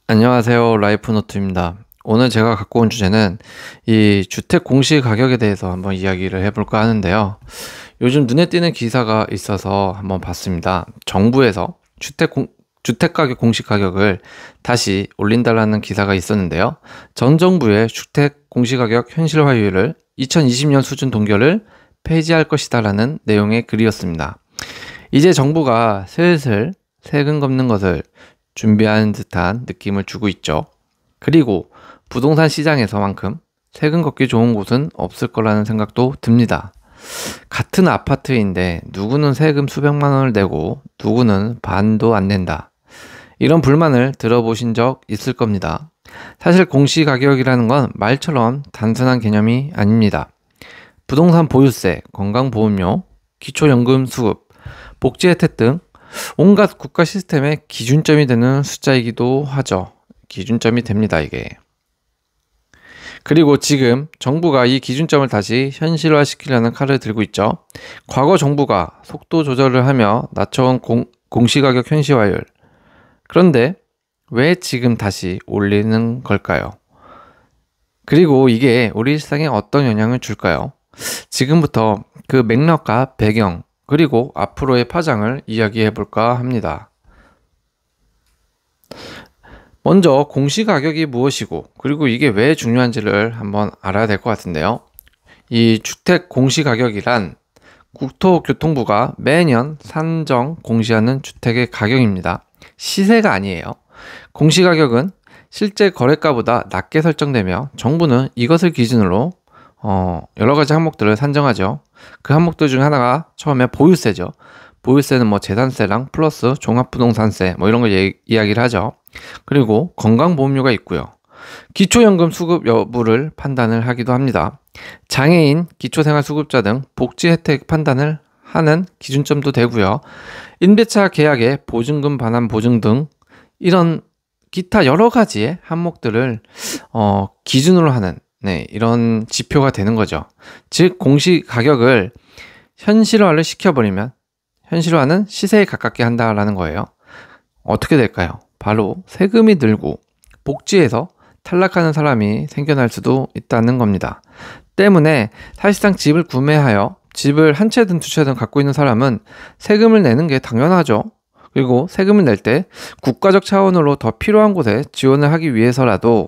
안녕하세요. 라이프노트입니다. 오늘 제가 갖고 온 주제는 이 주택 공시 가격에 대해서 한번 이야기를 해볼까 하는데요. 요즘 눈에 띄는 기사가 있어서 한번 봤습니다. 정부에서 주택 가격 공시 가격을 다시 올린다라는 기사가 있었는데요. 전 정부의 주택 공시 가격 현실화율을 2020년 수준 동결을 폐지할 것이다라는 내용의 글이었습니다. 이제 정부가 슬슬 세금 걷는 것을 준비하는 듯한 느낌을 주고 있죠. 그리고 부동산 시장에서만큼 세금 걷기 좋은 곳은 없을 거라는 생각도 듭니다. 같은 아파트인데 누구는 세금 수백만 원을 내고 누구는 반도 안 낸다. 이런 불만을 들어보신 적 있을 겁니다. 사실 공시가격이라는 건 말처럼 단순한 개념이 아닙니다. 부동산 보유세, 건강보험료, 기초연금 수급, 복지 혜택 등 온갖 국가 시스템의 기준점이 되는 숫자이기도 하죠. 기준점이 됩니다, 이게. 그리고 지금 정부가 이 기준점을 다시 현실화시키려는 칼을 들고 있죠. 과거 정부가 속도 조절을 하며 낮춰온 공시가격 현실화율. 그런데 왜 지금 다시 올리는 걸까요? 그리고 이게 우리 일상에 어떤 영향을 줄까요? 지금부터 그 맥락과 배경, 그리고 앞으로의 파장을 이야기해 볼까 합니다. 먼저 공시가격이 무엇이고 그리고 이게 왜 중요한지를 한번 알아야 될 것 같은데요. 이 주택 공시가격이란 국토교통부가 매년 산정 공시하는 주택의 가격입니다. 시세가 아니에요. 공시가격은 실제 거래가보다 낮게 설정되며 정부는 이것을 기준으로 여러 가지 항목들을 산정하죠. 그 항목들 중 하나가 처음에 보유세죠. 보유세는 뭐 재산세랑 플러스 종합부동산세 뭐 이런 걸 이야기를 하죠. 그리고 건강보험료가 있고요. 기초연금 수급 여부를 판단을 하기도 합니다. 장애인, 기초생활수급자 등 복지 혜택 판단을 하는 기준점도 되고요. 임대차 계약의 보증금 반환 보증 등 이런 기타 여러 가지의 항목들을 기준으로 하는 이런 지표가 되는 거죠. 즉 공시가격을 현실화를 시켜버리면 현실화는 시세에 가깝게 한다라는 거예요. 어떻게 될까요? 바로 세금이 늘고 복지에서 탈락하는 사람이 생겨날 수도 있다는 겁니다. 때문에 사실상 집을 구매하여 집을 한 채든 두 채든 갖고 있는 사람은 세금을 내는 게 당연하죠. 그리고 세금을 낼 때 국가적 차원으로 더 필요한 곳에 지원을 하기 위해서라도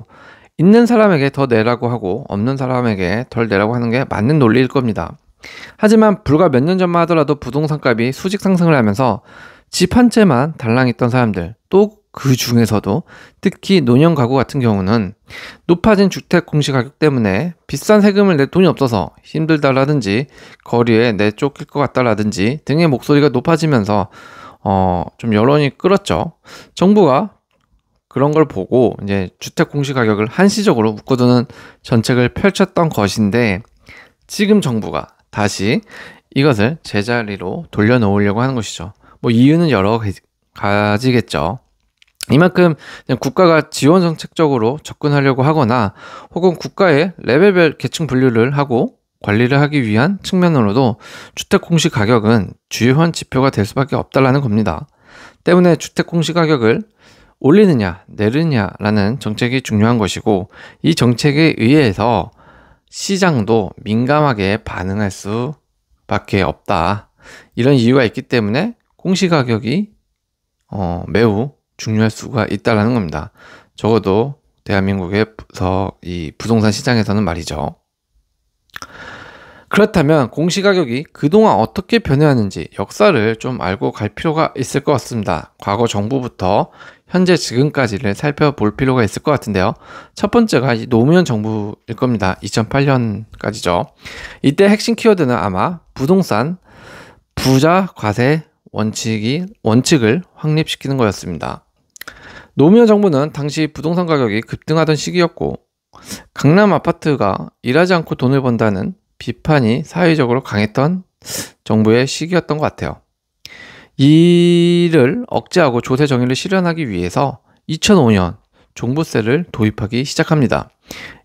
있는 사람에게 더 내라고 하고 없는 사람에게 덜 내라고 하는 게 맞는 논리일 겁니다. 하지만 불과 몇 년 전만 하더라도 부동산 값이 수직 상승을 하면서 집 한 채만 달랑있던 사람들, 또 그 중에서도 특히 노년 가구 같은 경우는 높아진 주택 공시가격 때문에 비싼 세금을 낼 돈이 없어서 힘들다라든지 거리에 내쫓길 것 같다라든지 등의 목소리가 높아지면서 좀 여론이 끓었죠. 정부가 그런 걸 보고 이제 주택 공시가격을 한시적으로 묶어두는 정책을 펼쳤던 것인데 지금 정부가 다시 이것을 제자리로 돌려놓으려고 하는 것이죠. 뭐 이유는 여러 가지겠죠. 이만큼 국가가 지원 정책적으로 접근하려고 하거나 혹은 국가의 레벨별 계층 분류를 하고 관리를 하기 위한 측면으로도 주택 공시 가격은 주요한 지표가 될 수밖에 없다라는 겁니다. 때문에 주택 공시 가격을 올리느냐 내리느냐라는 정책이 중요한 것이고 이 정책에 의해서 시장도 민감하게 반응할 수밖에 없다. 이런 이유가 있기 때문에 공시가격이 매우 중요할 수가 있다는 겁니다. 적어도 대한민국에서 이 부동산 시장에서는 말이죠. 그렇다면 공시가격이 그동안 어떻게 변해왔는지 역사를 좀 알고 갈 필요가 있을 것 같습니다. 과거 정부부터 현재 지금까지를 살펴볼 필요가 있을 것 같은데요. 첫 번째가 이 노무현 정부일 겁니다. 2008년까지죠. 이때 핵심 키워드는 아마 부동산 부자 과세 원칙을 확립시키는 거였습니다. 노무현 정부는 당시 부동산 가격이 급등하던 시기였고 강남 아파트가 일하지 않고 돈을 번다는 비판이 사회적으로 강했던 정부의 시기였던 것 같아요. 이를 억제하고 조세 정의를 실현하기 위해서 2005년 종부세를 도입하기 시작합니다.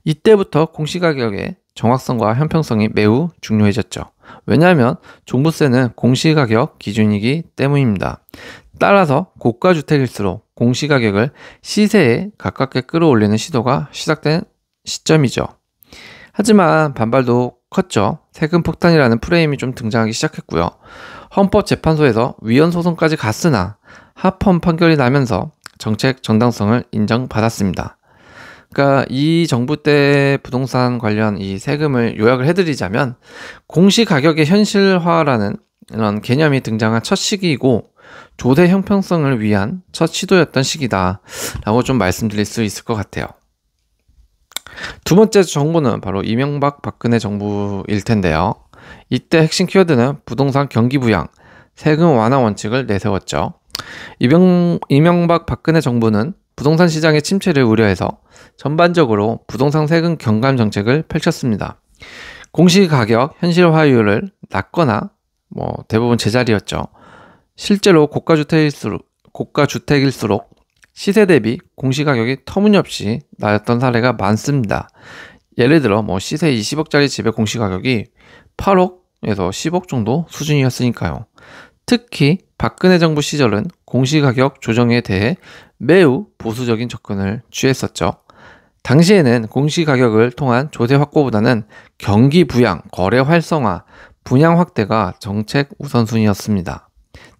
이때부터 공시가격의 정확성과 형평성이 매우 중요해졌죠. 왜냐하면 종부세는 공시가격 기준이기 때문입니다. 따라서 고가주택일수록 공시가격을 시세에 가깝게 끌어올리는 시도가 시작된 시점이죠. 하지만 반발도 컸죠. 세금 폭탄이라는 프레임이 좀 등장하기 시작했고요. 헌법재판소에서 위헌 소송까지 갔으나 합헌 판결이 나면서 정책 정당성을 인정받았습니다. 그러니까 이 정부 때 부동산 관련 이 세금을 요약을 해드리자면 공시가격의 현실화라는 이런 개념이 등장한 첫 시기이고 조세 형평성을 위한 첫 시도였던 시기다 라고 좀 말씀드릴 수 있을 것 같아요. 두 번째 정부는 바로 이명박 박근혜 정부일 텐데요. 이때 핵심 키워드는 부동산 경기 부양, 세금 완화 원칙을 내세웠죠. 이명박 박근혜 정부는 부동산 시장의 침체를 우려해서 전반적으로 부동산 세금 경감 정책을 펼쳤습니다. 공시가격 현실화율을 낮거나 대부분 제자리였죠. 실제로 고가주택일수록 시세 대비 공시가격이 터무니없이 낮았던 사례가 많습니다. 예를 들어 시세 20억짜리 집의 공시가격이 8억에서 10억 정도 수준이었으니까요. 특히 박근혜 정부 시절은 공시가격 조정에 대해 매우 보수적인 접근을 취했었죠. 당시에는 공시가격을 통한 조세 확보보다는 경기 부양, 거래 활성화, 분양 확대가 정책 우선순위였습니다.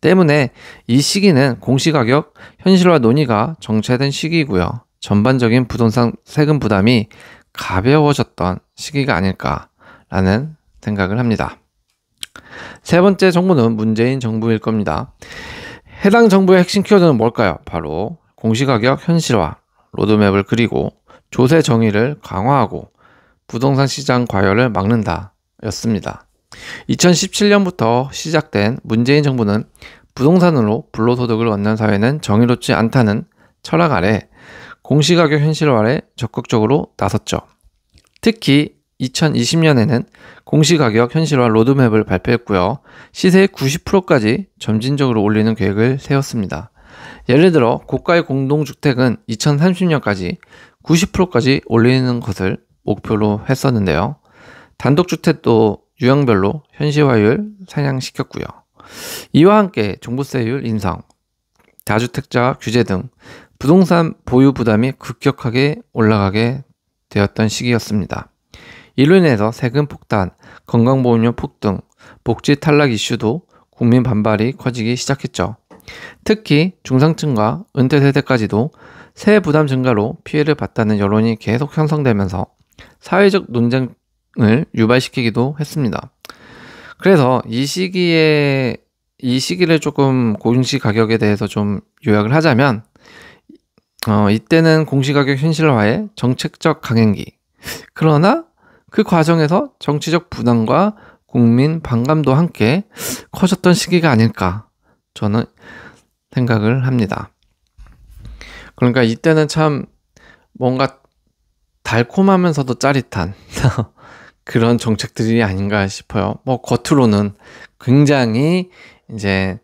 때문에 이 시기는 공시가격 현실화 논의가 정체된 시기이고요. 전반적인 부동산 세금 부담이 가벼워졌던 시기가 아닐까라는 생각을 합니다. 세 번째 정부는 문재인 정부일 겁니다. 해당 정부의 핵심 키워드는 뭘까요? 바로 공시가격 현실화, 로드맵을 그리고 조세 정의를 강화하고 부동산 시장 과열을 막는다 였습니다. 2017년부터 시작된 문재인 정부는 부동산으로 불로소득을 얻는 사회는 정의롭지 않다는 철학 아래 공시가격 현실화에 적극적으로 나섰죠. 특히 2020년에는 공시가격 현실화 로드맵을 발표했고요. 시세의 90%까지 점진적으로 올리는 계획을 세웠습니다. 예를 들어 고가의 공동주택은 2030년까지 90%까지 올리는 것을 목표로 했었는데요. 단독주택도 유형별로 현실화율 상향시켰고요. 이와 함께 종부세율 인상, 다주택자 규제 등 부동산 보유 부담이 급격하게 올라가게 되었던 시기였습니다. 이로 인해서 세금 폭탄, 건강보험료 폭등, 복지 탈락 이슈도 국민 반발이 커지기 시작했죠. 특히 중상층과 은퇴 세대까지도 세액 부담 증가로 피해를 봤다는 여론이 계속 형성되면서 사회적 논쟁을 유발시키기도 했습니다. 그래서 이 시기를 조금 공시가격에 대해서 좀 요약을 하자면 이때는 공시가격 현실화의 정책적 강행기, 그러나 그 과정에서 정치적 부담과 국민 반감도 함께 커졌던 시기가 아닐까 저는 생각을 합니다. 그러니까 이때는 참 뭔가 달콤하면서도 짜릿한 그런 정책들이 아닌가 싶어요. 겉으로는 굉장히 이제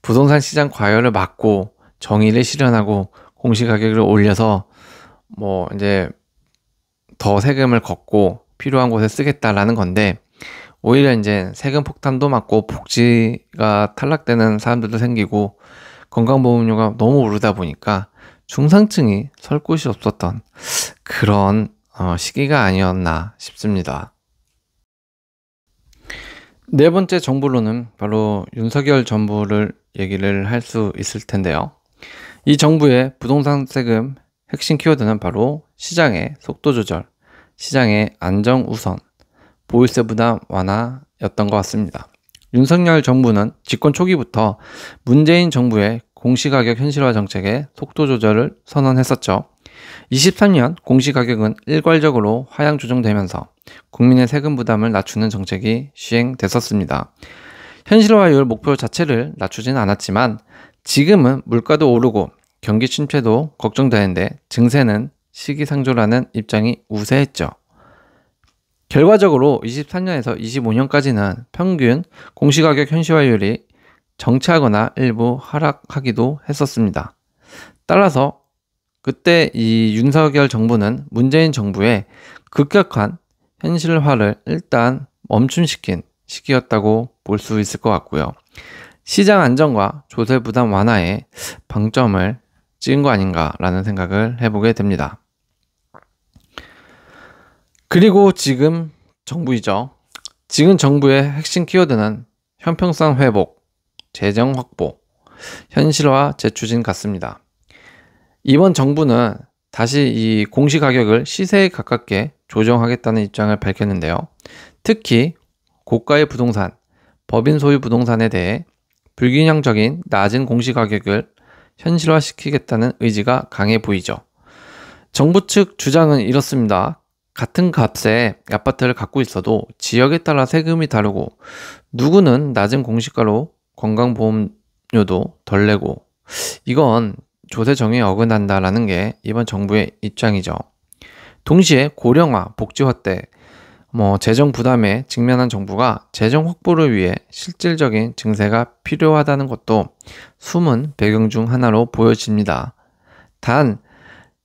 부동산 시장 과열을 막고 정의를 실현하고 공시가격을 올려서 이제 더 세금을 걷고 필요한 곳에 쓰겠다라는 건데, 오히려 이제 세금 폭탄도 맞고 복지가 탈락되는 사람들도 생기고 건강보험료가 너무 오르다 보니까 중상층이 설 곳이 없었던 그런 시기가 아니었나 싶습니다. 네 번째 정부로는 바로 윤석열 정부를 얘기를 할 수 있을 텐데요. 이 정부의 부동산 세금 핵심 키워드는 바로 시장의 속도 조절, 시장의 안정 우선, 보유세 부담 완화였던 것 같습니다. 윤석열 정부는 집권 초기부터 문재인 정부의 공시가격 현실화 정책의 속도 조절을 선언했었죠. 23년 공시가격은 일괄적으로 하향 조정되면서 국민의 세금 부담을 낮추는 정책이 시행됐었습니다. 현실화율 목표 자체를 낮추지는 않았지만 지금은 물가도 오르고 경기 침체도 걱정되는데 증세는 시기상조라는 입장이 우세했죠. 결과적으로 23년에서 25년까지는 평균 공시가격 현실화율이 정체하거나 일부 하락하기도 했었습니다. 따라서 그때 이 윤석열 정부는 문재인 정부의 급격한 현실화를 일단 멈춤시킨 시기였다고 볼 수 있을 것 같고요. 시장 안정과 조세 부담 완화에 방점을 찍은 거 아닌가라는 생각을 해보게 됩니다. 그리고 지금 정부이죠. 지금 정부의 핵심 키워드는 형평성 회복, 재정 확보, 현실화 재추진 같습니다. 이번 정부는 다시 이 공시가격을 시세에 가깝게 조정하겠다는 입장을 밝혔는데요. 특히 고가의 부동산, 법인 소유 부동산에 대해 불균형적인 낮은 공시가격을 현실화시키겠다는 의지가 강해 보이죠. 정부 측 주장은 이렇습니다. 같은 값의 아파트를 갖고 있어도 지역에 따라 세금이 다르고 누구는 낮은 공시가로 건강보험료도 덜 내고 이건 조세 정의에 어긋난다라는 게 이번 정부의 입장이죠. 동시에 고령화, 복지 확대, 재정 부담에 직면한 정부가 재정 확보를 위해 실질적인 증세가 필요하다는 것도 숨은 배경 중 하나로 보여집니다. 단,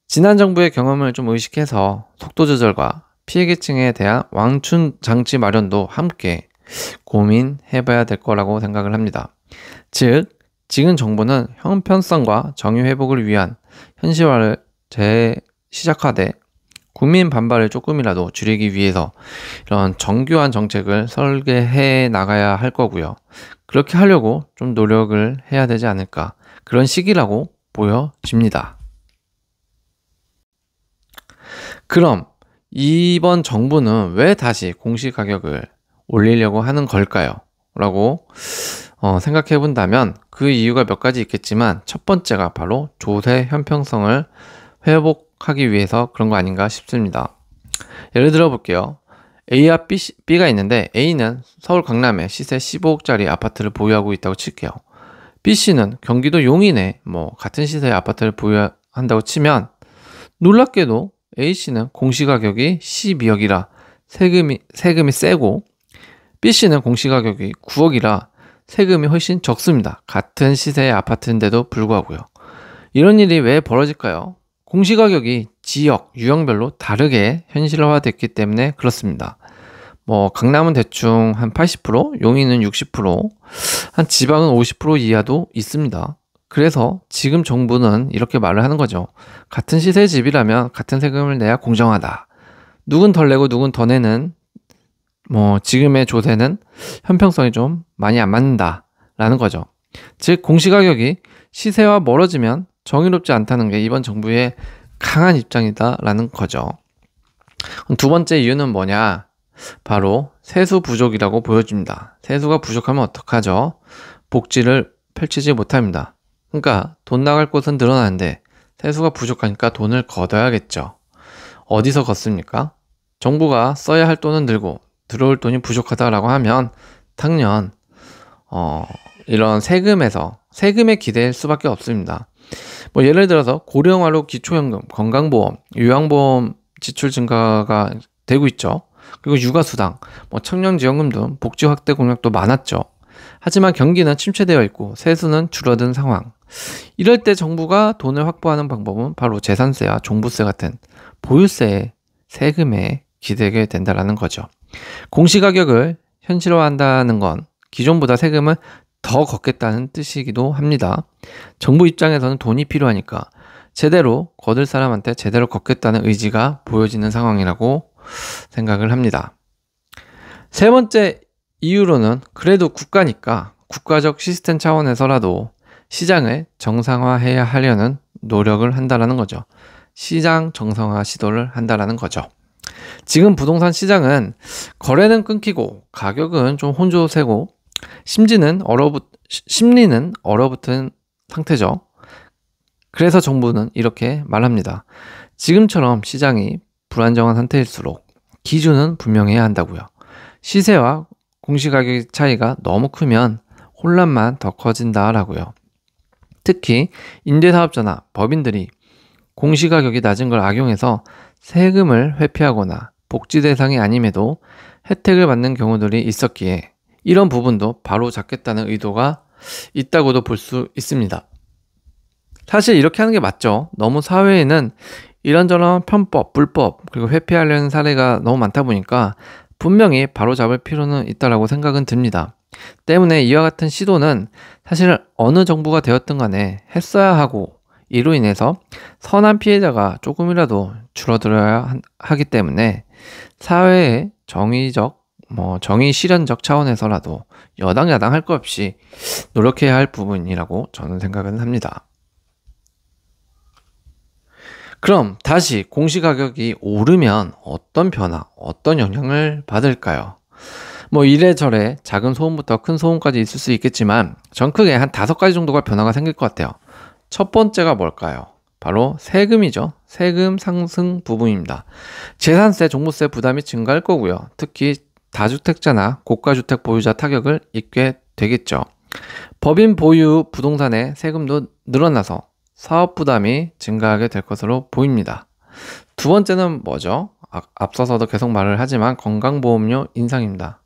지난 정부의 경험을 좀 의식해서 속도 조절과 피해계층에 대한 왕춘 장치 마련도 함께 고민해봐야 될 거라고 생각을 합니다. 즉, 지금 정부는 형편성과 정의 회복을 위한 현실화를 시작하되 국민 반발을 조금이라도 줄이기 위해서 이런 정교한 정책을 설계해 나가야 할 거고요. 그렇게 하려고 좀 노력을 해야 되지 않을까, 그런 시기라고 보여집니다. 그럼 이번 정부는 왜 다시 공시가격을 올리려고 하는 걸까요? 라고 생각해 본다면 그 이유가 몇 가지 있겠지만 첫 번째가 바로 조세 형평성을 회복하기 위해서 그런 거 아닌가 싶습니다. 예를 들어 볼게요. A와 B가 있는데 A는 서울 강남에 시세 15억짜리 아파트를 보유하고 있다고 칠게요. B씨는 경기도 용인에 같은 시세의 아파트를 보유한다고 치면 놀랍게도 A씨는 공시가격이 12억이라 세금이 세고 B씨는 공시가격이 9억이라 세금이 훨씬 적습니다. 같은 시세의 아파트인데도 불구하고요. 이런 일이 왜 벌어질까요? 공시가격이 지역, 유형별로 다르게 현실화됐기 때문에 그렇습니다. 강남은 대충 한 80%, 용인은 60%, 한 지방은 50% 이하도 있습니다. 그래서 지금 정부는 이렇게 말을 하는 거죠. 같은 시세의 집이라면 같은 세금을 내야 공정하다. 누군 덜 내고 누군 더 내는 지금의 조세는 형평성이 좀 많이 안 맞는다 라는 거죠. 즉 공시가격이 시세와 멀어지면 정의롭지 않다는 게 이번 정부의 강한 입장이다 라는 거죠. 두 번째 이유는 뭐냐? 바로 세수 부족이라고 보여집니다. 세수가 부족하면 어떡하죠? 복지를 펼치지 못합니다. 그러니까 돈 나갈 곳은 늘어나는데 세수가 부족하니까 돈을 걷어야겠죠. 어디서 걷습니까? 정부가 써야 할 돈은 늘고 들어올 돈이 부족하다라고 하면 당연 이런 세금에 기댈 수밖에 없습니다. 예를 들어서 고령화로 기초연금, 건강보험, 요양보험 지출 증가가 되고 있죠. 그리고 육아수당, 청년지원금 등 복지 확대 공약도 많았죠. 하지만 경기는 침체되어 있고 세수는 줄어든 상황. 이럴 때 정부가 돈을 확보하는 방법은 바로 재산세와 종부세 같은 보유세의 세금에 기대게 된다는 거죠. 공시가격을 현실화한다는 건 기존보다 세금을 더 걷겠다는 뜻이기도 합니다. 정부 입장에서는 돈이 필요하니까 제대로 거둘 사람한테 제대로 걷겠다는 의지가 보여지는 상황이라고 생각을 합니다. 세 번째 이유로는 그래도 국가니까 국가적 시스템 차원에서라도 시장을 정상화해야 하려는 노력을 한다는 거죠. 시장 정상화 시도를 한다는 거죠. 지금 부동산 시장은 거래는 끊기고 가격은 좀 혼조세고 심리는 얼어붙은 상태죠. 그래서 정부는 이렇게 말합니다. 지금처럼 시장이 불안정한 상태일수록 기준은 분명해야 한다고요. 시세와 공시가격 차이가 너무 크면 혼란만 더 커진다라고요. 특히 임대사업자나 법인들이 공시가격이 낮은 걸 악용해서 세금을 회피하거나 복지 대상이 아님에도 혜택을 받는 경우들이 있었기에 이런 부분도 바로 잡겠다는 의도가 있다고도 볼 수 있습니다. 사실 이렇게 하는 게 맞죠. 너무 사회에는 이런저런 편법, 불법, 그리고 회피하려는 사례가 너무 많다 보니까 분명히 바로 잡을 필요는 있다고 생각은 듭니다. 때문에 이와 같은 시도는 사실 어느 정부가 되었든 간에 했어야 하고 이로 인해서 선한 피해자가 조금이라도 줄어들어야 하기 때문에 사회의 정의 실현적 차원에서라도 여당 야당 할 것 없이 노력해야 할 부분이라고 저는 생각은 합니다. 그럼 다시 공시가격이 오르면 어떤 변화, 어떤 영향을 받을까요? 이래저래 작은 소음부터 큰 소음까지 있을 수 있겠지만 전 크게 한 5가지 정도가 변화가 생길 것 같아요. 첫 번째가 뭘까요? 바로 세금이죠. 세금 상승 부분입니다. 재산세, 종부세 부담이 증가할 거고요. 특히 다주택자나 고가주택 보유자 타격을 입게 되겠죠. 법인 보유 부동산의 세금도 늘어나서 사업 부담이 증가하게 될 것으로 보입니다. 두 번째는 뭐죠? 앞서서도 계속 말을 하지만 건강보험료 인상입니다.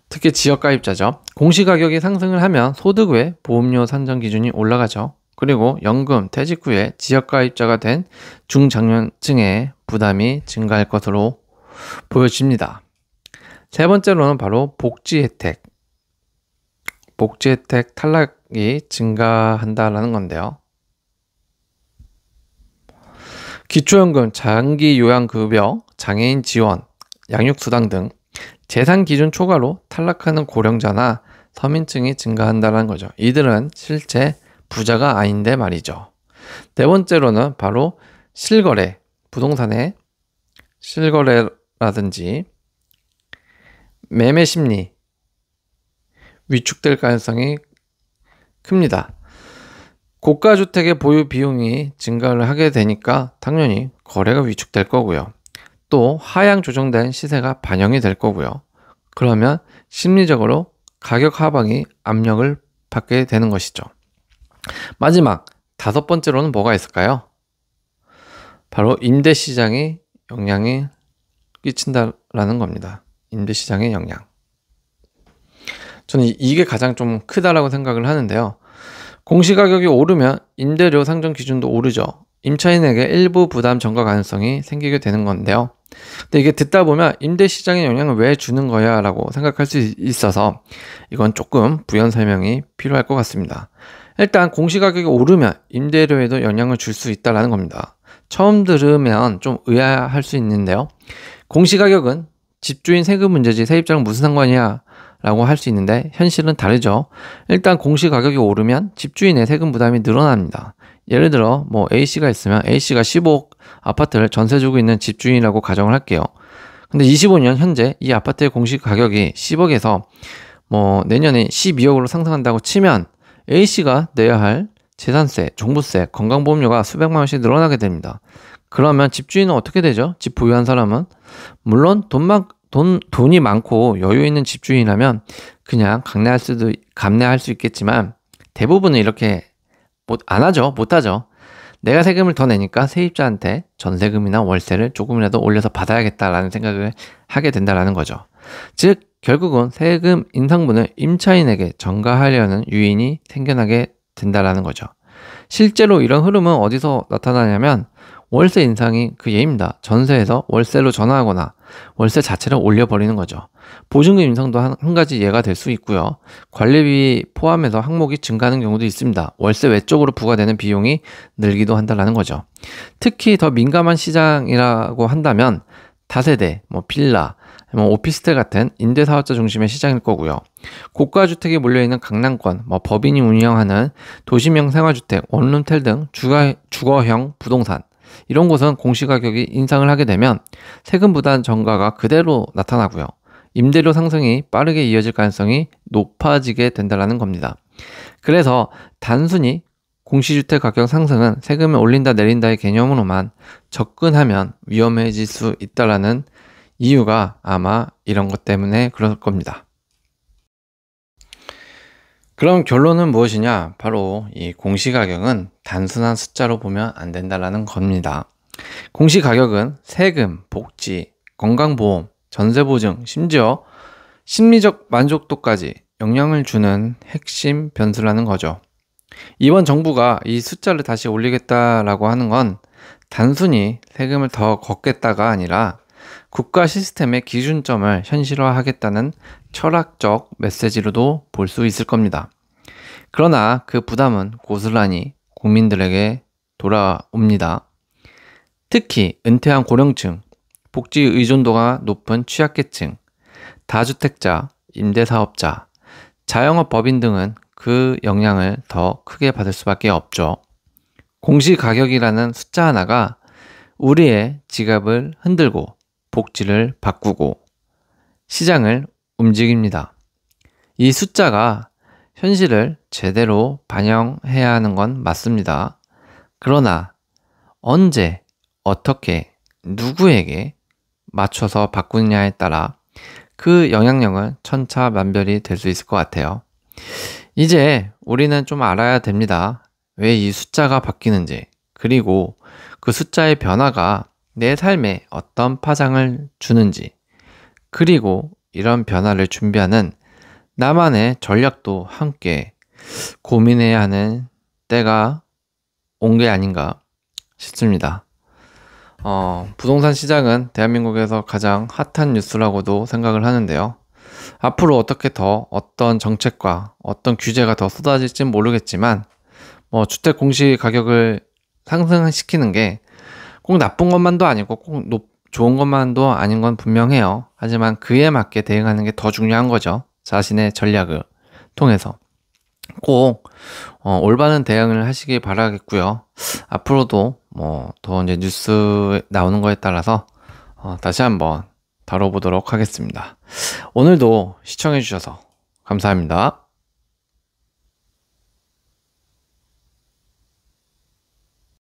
특히 지역가입자죠. 공시가격이 상승을 하면 소득 외 보험료 산정 기준이 올라가죠. 그리고 연금 퇴직 후에 지역가입자가 된 중장년층의 부담이 증가할 것으로 보여집니다. 세 번째로는 바로 복지 혜택 탈락이 증가한다라는 건데요. 기초연금, 장기요양급여, 장애인 지원, 양육수당 등 재산 기준 초과로 탈락하는 고령자나 서민층이 증가한다는 거죠. 이들은 실제 부자가 아닌데 말이죠. 네 번째로는 바로 실거래, 부동산의 실거래라든지 매매 심리 위축될 가능성이 큽니다. 고가주택의 보유 비용이 증가를 하게 되니까 당연히 거래가 위축될 거고요. 또 하향 조정된 시세가 반영이 될 거고요. 그러면 심리적으로 가격 하방이 압력을 받게 되는 것이죠. 마지막 5번째로는 뭐가 있을까요? 바로 임대시장에 영향이 끼친다라는 겁니다. 임대시장의 영향. 저는 이게 가장 좀 크다라고 생각을 하는데요. 공시가격이 오르면 임대료 상정 기준도 오르죠. 임차인에게 일부 부담 전가 가능성이 생기게 되는 건데요. 근데 이게 듣다 보면 임대시장에 영향을 왜 주는 거야 라고 생각할 수 있어서 이건 조금 부연 설명이 필요할 것 같습니다. 일단 공시가격이 오르면 임대료에도 영향을 줄 수 있다는 겁니다. 처음 들으면 좀 의아할 수 있는데요. 공시가격은 집주인 세금 문제지 세입자랑 무슨 상관이야 라고 할 수 있는데 현실은 다르죠. 일단 공시가격이 오르면 집주인의 세금 부담이 늘어납니다. 예를 들어 A씨가 있으면 A씨가 15억 아파트를 전세 주고 있는 집주인이라고 가정을 할게요. 근데 25년 현재 이 아파트의 공시가격이 10억에서 내년에 12억으로 상승한다고 치면 A씨가 내야 할 재산세, 종부세, 건강보험료가 수백만 원씩 늘어나게 됩니다. 그러면 집주인은 어떻게 되죠? 집 보유한 사람은 물론 돈이 많고 여유 있는 집주인이라면 그냥 감내할 수 있겠지만 대부분은 이렇게 안 하죠. 못 하죠. 내가 세금을 더 내니까 세입자한테 전세금이나 월세를 조금이라도 올려서 받아야겠다라는 생각을 하게 된다라는 거죠. 즉 결국은 세금 인상분을 임차인에게 전가하려는 유인이 생겨나게 된다라는 거죠. 실제로 이런 흐름은 어디서 나타나냐면 월세 인상이 그 예입니다. 전세에서 월세로 전환하거나 월세 자체를 올려버리는 거죠. 보증금 인상도 한 가지 예가 될 수 있고요. 관리비 포함해서 항목이 증가하는 경우도 있습니다. 월세 외적으로 부과되는 비용이 늘기도 한다는 거죠. 특히 더 민감한 시장이라고 한다면 다세대, 빌라, 오피스텔 같은 임대사업자 중심의 시장일 거고요. 고가주택이 몰려있는 강남권, 법인이 운영하는 도심형 생활주택, 원룸텔 등 주거형 부동산 이런 곳은 공시가격이 인상을 하게 되면 세금 부담 전가가 그대로 나타나고요. 임대료 상승이 빠르게 이어질 가능성이 높아지게 된다는 겁니다. 그래서 단순히 공시주택 가격 상승은 세금을 올린다 내린다의 개념으로만 접근하면 위험해질 수 있다는 이유가 아마 이런 것 때문에 그럴 겁니다. 그럼 결론은 무엇이냐? 바로 이 공시가격은 단순한 숫자로 보면 안 된다는 겁니다. 공시가격은 세금, 복지, 건강보험, 전세보증, 심지어 심리적 만족도까지 영향을 주는 핵심 변수라는 거죠. 이번 정부가 이 숫자를 다시 올리겠다라고 하는 건 단순히 세금을 더 걷겠다가 아니라 국가 시스템의 기준점을 현실화하겠다는 철학적 메시지로도 볼 수 있을 겁니다. 그러나 그 부담은 고스란히 국민들에게 돌아옵니다. 특히 은퇴한 고령층, 복지 의존도가 높은 취약계층, 다주택자, 임대사업자, 자영업 법인 등은 그 영향을 더 크게 받을 수밖에 없죠. 공시가격이라는 숫자 하나가 우리의 지갑을 흔들고 복지를 바꾸고 시장을 움직입니다. 이 숫자가 현실을 제대로 반영해야 하는 건 맞습니다. 그러나 언제, 어떻게, 누구에게 맞춰서 바꾸느냐에 따라 그 영향력은 천차만별이 될 수 있을 것 같아요. 이제 우리는 좀 알아야 됩니다. 왜 이 숫자가 바뀌는지, 그리고 그 숫자의 변화가 내 삶에 어떤 파장을 주는지, 그리고 이런 변화를 준비하는 나만의 전략도 함께 고민해야 하는 때가 온 게 아닌가 싶습니다. 부동산 시장은 대한민국에서 가장 핫한 뉴스라고도 생각을 하는데요. 앞으로 어떻게 더 어떤 정책과 어떤 규제가 더 쏟아질진 모르겠지만 주택 공시 가격을 상승시키는 게 꼭 나쁜 것만도 아니고 꼭 좋은 것만도 아닌 건 분명해요. 하지만 그에 맞게 대응하는 게 더 중요한 거죠. 자신의 전략을 통해서 꼭 올바른 대응을 하시기 바라겠고요. 앞으로도 더 이제 뉴스 나오는 거에 따라서 다시 한번 다뤄보도록 하겠습니다. 오늘도 시청해 주셔서 감사합니다.